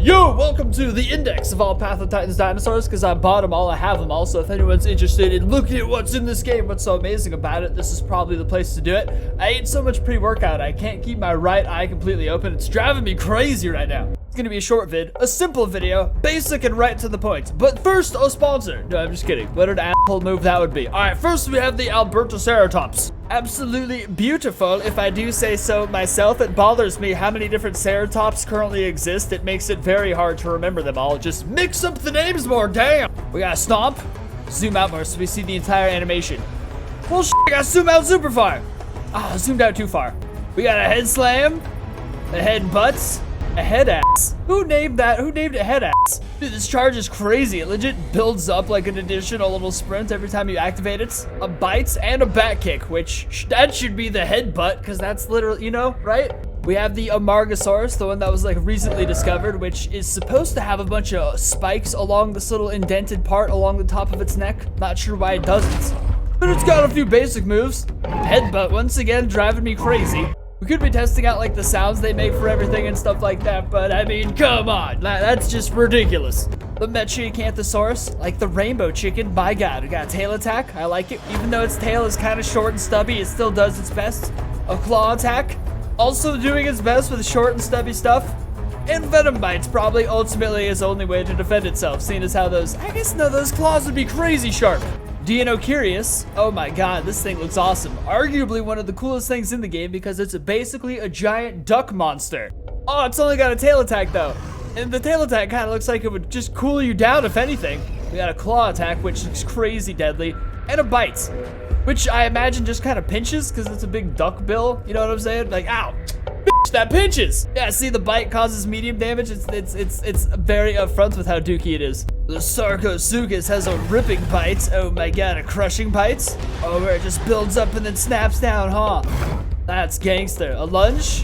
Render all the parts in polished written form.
Yo, welcome to the index of all Path of Titans dinosaurs, because I bought them all, I have them all, so if anyone's interested in looking at what's in this game, what's so amazing about it, this is probably the place to do it. I ate so much pre-workout, I can't keep my right eye completely open. It's driving me crazy right now. It's gonna be a short vid, a simple video, basic and right to the point. But first, a sponsor. No, I'm just kidding. What an asshole move that would be. All right, first we have the Albertoceratops. Absolutely beautiful, if I do say so myself. It bothers me how many different ceratops currently exist. It makes it very hard to remember them all. Just mix up the names more, damn. We got a stomp. Zoom out more so we see the entire animation. Well, I gotta zoom out super far. Ah, zoomed out too far. We got a head slam, a head butts, a head ass. Who named that? Who named it head ass? Dude, this charge is crazy. It legit builds up like an additional little sprint every time you activate it. A bite and a back kick, which that should be the head butt, because that's literally, you know, right? We have the Amargasaurus, the one that was like recently discovered, which is supposed to have a bunch of spikes along this little indented part along the top of its neck. Not sure why it doesn't, but it's got a few basic moves. Headbutt, once again, driving me crazy. We could be testing out like the sounds they make for everything and stuff like that, but I mean, come on, that's just ridiculous. The Metriacanthosaurus, like the rainbow chicken, by God, it got a tail attack. I like it. Even though its tail is kind of short and stubby, it still does its best. A claw attack, also doing its best with short and stubby stuff. And venom bites, probably ultimately its only way to defend itself, seeing as how those, I guess no, those claws would be crazy sharp. Dinosaurs, oh my god, this thing looks awesome. Arguably one of the coolest things in the game because it's basically a giant duck monster. Oh, it's only got a tail attack though. And the tail attack kind of looks like it would just cool you down if anything. We got a claw attack, which looks crazy deadly, and a bite, which I imagine just kind of pinches because it's a big duck bill. You know what I'm saying? Like, ow, bitch, that pinches. Yeah, see, the bite causes medium damage. It's very upfront with how dookie it is. The Sarcosuchus has a ripping bite. Oh my god, a crushing bite. Oh, where it just builds up and then snaps down, huh? That's gangster. A lunge,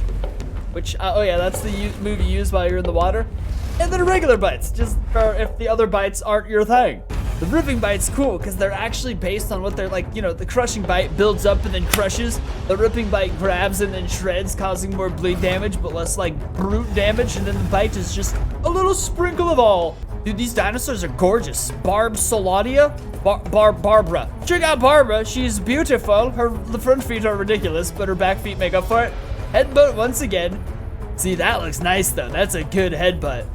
which, oh yeah, that's the move you use while you're in the water. And then regular bites, just for if the other bites aren't your thing. The ripping bite's cool because they're actually based on what they're like, you know, the crushing bite builds up and then crushes. The ripping bite grabs and then shreds, causing more bleed damage, but less like brute damage. And then the bite is just a little sprinkle of all. Dude, these dinosaurs are gorgeous. Barbsolatia? Barbara. Check out Barbara. She's beautiful. The front feet are ridiculous, but her back feet make up for it. Headbutt once again. See, that looks nice, though. That's a good headbutt.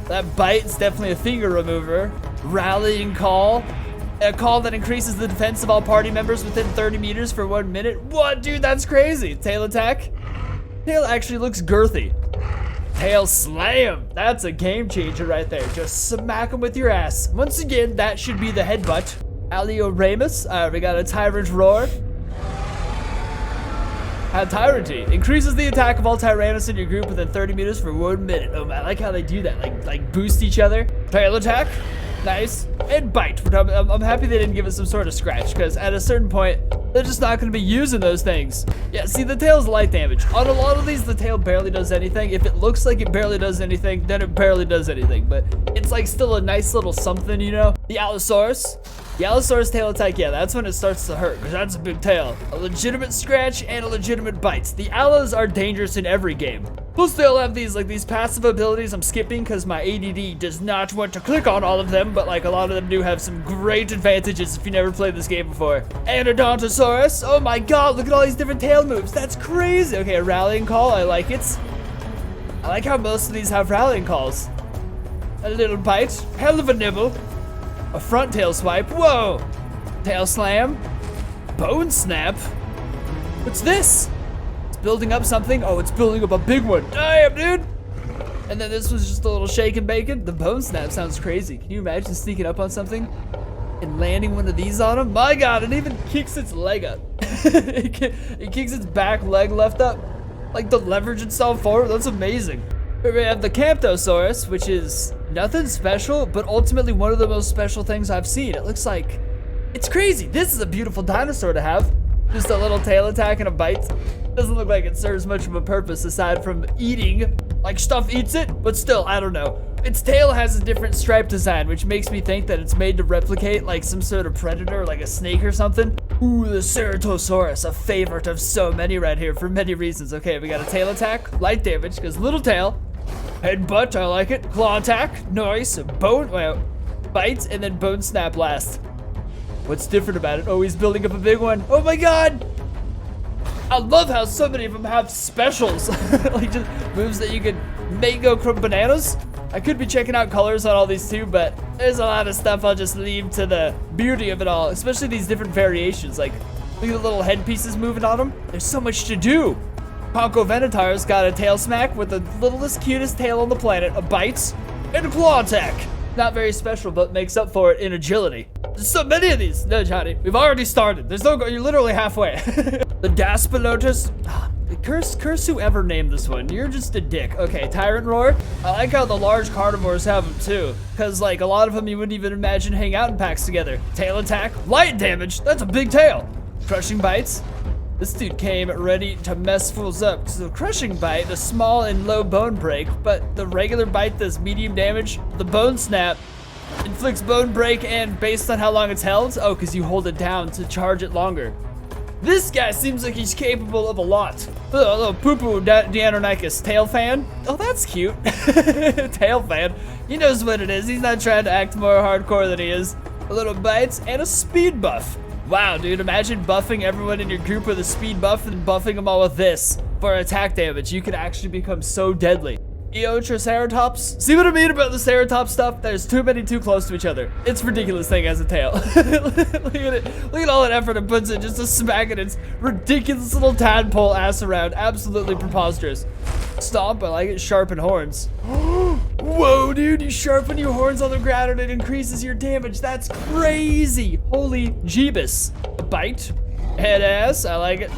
That bite is definitely a finger remover. Rallying call. A call that increases the defense of all party members within 30 meters for 1 minute. What, dude? That's crazy. Tail attack. Tail actually looks girthy. Tail slam. That's a game changer right there. Just smack him with your ass. Once again, that should be the headbutt. Alioramus. We got a Tyrant Roar. Tyranty. Increases the attack of all Tyrannos in your group within 30 meters for 1 minute. Oh man, I like how they do that. Like boost each other. Tail attack. Nice. And bite. I'm happy they didn't give us some sort of scratch, because at a certain point, they're just not going to be using those things. Yeah, see, the tail's light damage. On a lot of these, the tail barely does anything. If it looks like it barely does anything, then it barely does anything. But it's like still a nice little something, you know? The Allosaurus. The Allosaurus tail attack, yeah, that's when it starts to hurt, because that's a big tail. A legitimate scratch and a legitimate bite. The Allos are dangerous in every game. Plus, they all have these passive abilities I'm skipping because my ADD does not want to click on all of them, but like a lot of them do have some great advantages if you never played this game before. Anodontosaurus, oh my god, look at all these different tail moves. That's crazy. Okay, a rallying call, I like it. I like how most of these have rallying calls. A little bite, hell of a nibble. A front tail swipe, whoa. Tail slam, bone snap. What's this? Building up something. Oh, it's building up a big one. Damn, dude. And then this was just a little shake and bacon. The bone snap sounds crazy. Can you imagine sneaking up on something and landing one of these on him? My god, it even kicks its leg up. It kicks its back leg left up, like to leverage itself forward. That's amazing. Here we have the Camptosaurus, which is nothing special, but ultimately one of the most special things I've seen. It looks like, it's crazy. This is a beautiful dinosaur to have. Just a little tail attack and a bite. Doesn't look like it serves much of a purpose aside from eating. Like stuff eats it, but still, I don't know. Its tail has a different stripe design, which makes me think that it's made to replicate like some sort of predator, like a snake or something. Ooh, the Ceratosaurus, a favorite of so many right here for many reasons. Okay, we got a tail attack, light damage, because little tail. Headbutt, I like it. Claw attack, nice. Bone, well, bite, and then bone snap last. What's different about it? Oh, he's building up a big one. Oh my god! I love how so many of them have specials. Like just moves that you can make go bananas. I could be checking out colors on all these too, but there's a lot of stuff I'll just leave to the beauty of it all, especially these different variations. Like, look at the little head pieces moving on them. There's so much to do. Ponko Venator's got a tail smack with the littlest, cutest tail on the planet, a bite, and a claw attack. Not very special, but makes up for it in agility. There's so many of these. No, Johnny, we've already started. There's no go. You're literally halfway. The Daspelotus. Curse whoever named this one. You're just a dick. Okay, Tyrant Roar. I like how the large carnivores have them too, because like a lot of them you wouldn't even imagine hang out in packs together. Tail attack, light damage. That's a big tail. Crushing bites. This dude came ready to mess fools up. So the crushing bite, the small and low bone break, but the regular bite does medium damage. The bone snap inflicts bone break, and based on how long it's held, oh, because you hold it down to charge it longer. This guy seems like he's capable of a lot. Oh, a little poo-poo Deinonychus tail fan. Oh, that's cute. Tail fan. He knows what it is. He's not trying to act more hardcore than he is. A little bites and a speed buff. Wow, dude, imagine buffing everyone in your group with a speed buff and buffing them all with this for attack damage. You could actually become so deadly. Triceratops. See what I mean about the Ceratops stuff? There's too many too close to each other. It's ridiculous thing as a tail. Look at it. Look at all that effort it puts in just to smack it. Its ridiculous little tadpole ass around. Absolutely preposterous. Stomp, I like it. Sharpen horns. Whoa, dude, you sharpen your horns on the ground and it increases your damage. That's crazy. Holy Jeebus. A bite. Head ass, I like it.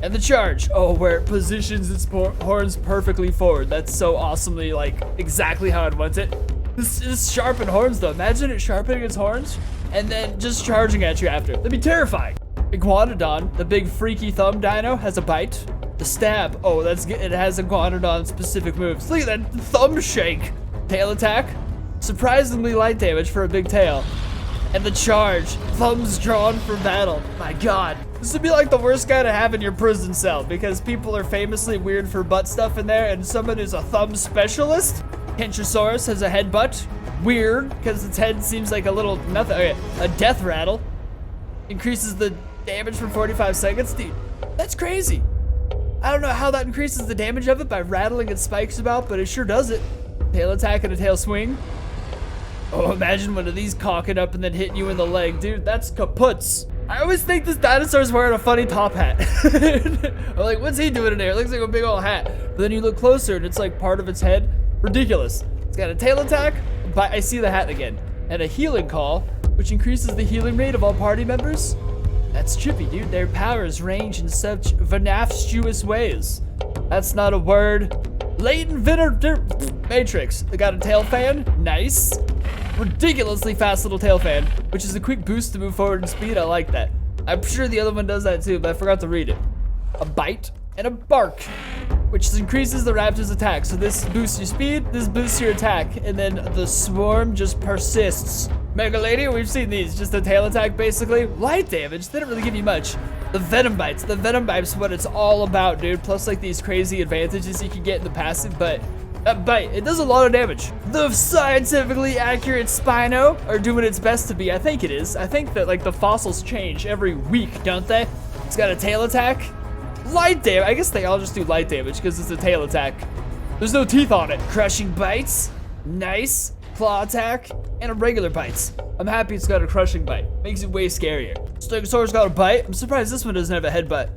And the charge. Oh, where it positions its horns perfectly forward. That's so awesomely, like, exactly how it wants it. This sharpened horns, though. Imagine it sharpening its horns and then just charging at you after. That'd be terrifying. Iguanodon, the big freaky thumb dino, has a bite. The stab. Oh, that's good. It has Iguanodon specific moves. Look at that thumb shake. Tail attack. Surprisingly light damage for a big tail. And the charge. Thumbs drawn for battle. My god. This would be like the worst guy to have in your prison cell because people are famously weird for butt stuff in there, and someone who's a thumb specialist. Kentrosaurus has a headbutt. Weird, because its head seems like a little nothing. Okay, a death rattle. Increases the damage for 45 seconds. Dude, that's crazy. I don't know how that increases the damage of it by rattling its spikes about, but it sure does it. Tail attack and a tail swing. Oh, imagine one of these cocking up and then hitting you in the leg. Dude, that's kaputs. I always think this dinosaur's wearing a funny top hat. I'm like, what's he doing in there? It looks like a big old hat. But then you look closer and it's like part of its head. Ridiculous. It's got a tail attack, but I see the hat again. And a healing call, which increases the healing rate of all party members. That's trippy, dude. Their powers range in such vanaftuous ways. That's not a word. Latent Matrix. They got a tail fan. Nice. Ridiculously fast little tail fan, which is a quick boost to move forward in speed. I like that. I'm sure the other one does that too, but I forgot to read it. A bite and a bark, which increases the raptor's attack. So this boosts your speed, this boosts your attack, and then the swarm just persists. Megalady, we've seen these, just a tail attack basically. Light damage, they don't really give you much. The venom bites, is what it's all about, dude. Plus like these crazy advantages you can get in the passive, but that bite, it does a lot of damage. The scientifically accurate Spino are doing its best to be. I think it is. I think that like the fossils change every week, don't they? It's got a tail attack. Light damage. I guess they all just do light damage because it's a tail attack. There's no teeth on it. Crushing bites. Nice. Claw attack. And a regular bites. I'm happy it's got a crushing bite. Makes it way scarier. Stegosaurus got a bite. I'm surprised this one doesn't have a headbutt.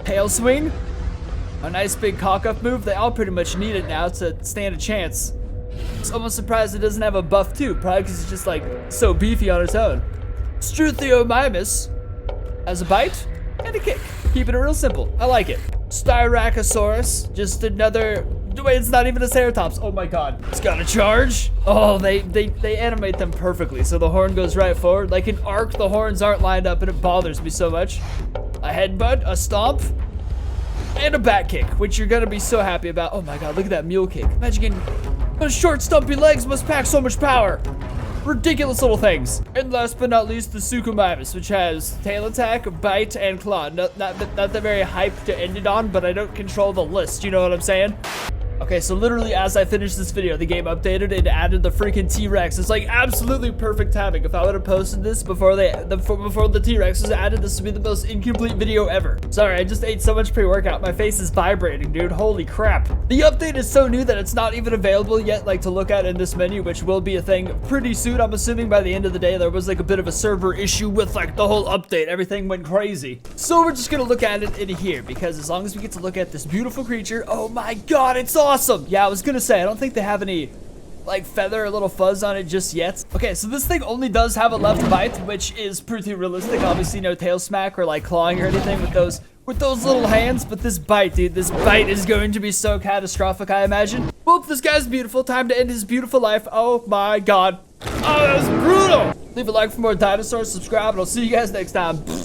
Tail swing. A nice big cock-up move. They all pretty much need it now to stand a chance. It's almost surprised it doesn't have a buff too, probably because it's just like so beefy on its own. Struthiomimus has a bite and a kick. Keeping it real simple. I like it. Styracosaurus, just another. Wait, it's not even a Ceratops. Oh my god. It's got a charge. Oh, they animate them perfectly. So the horn goes right forward. Like an arc, the horns aren't lined up and it bothers me so much. A headbutt, a stomp. And a back kick, which you're gonna be so happy about. Oh my god, look at that mule kick. Imagine getting those short, stumpy legs must pack so much power. Ridiculous little things. And last but not least, the Suchomimus, which has tail attack, bite, and claw. Not the very hype to end it on, but I don't control the list, you know what I'm saying? A Okay, so literally as I finished this video, the game updated and added the freaking T-Rex. It's like absolutely perfect timing. If I would have posted this before the T-Rex was added, this would be the most incomplete video ever. Sorry, I just ate so much pre-workout. My face is vibrating, dude. Holy crap. The update is so new that it's not even available yet, like to look at in this menu, which will be a thing pretty soon. I'm assuming by the end of the day, there was like a bit of a server issue with like the whole update. Everything went crazy. So we're just gonna look at it in here because as long as we get to look at this beautiful creature, oh my god, it's awesome. Yeah, I was gonna say, I don't think they have any like feather or little fuzz on it just yet. Okay, so this thing only does have a left bite, which is pretty realistic. Obviously no tail smack or like clawing or anything with those little hands, but this bite, dude, this bite is going to be so catastrophic, I imagine. Well, this guy's beautiful. Time to end his beautiful life. Oh my god. Oh, that was brutal. Leave a like for more dinosaurs, subscribe, and I'll see you guys next time.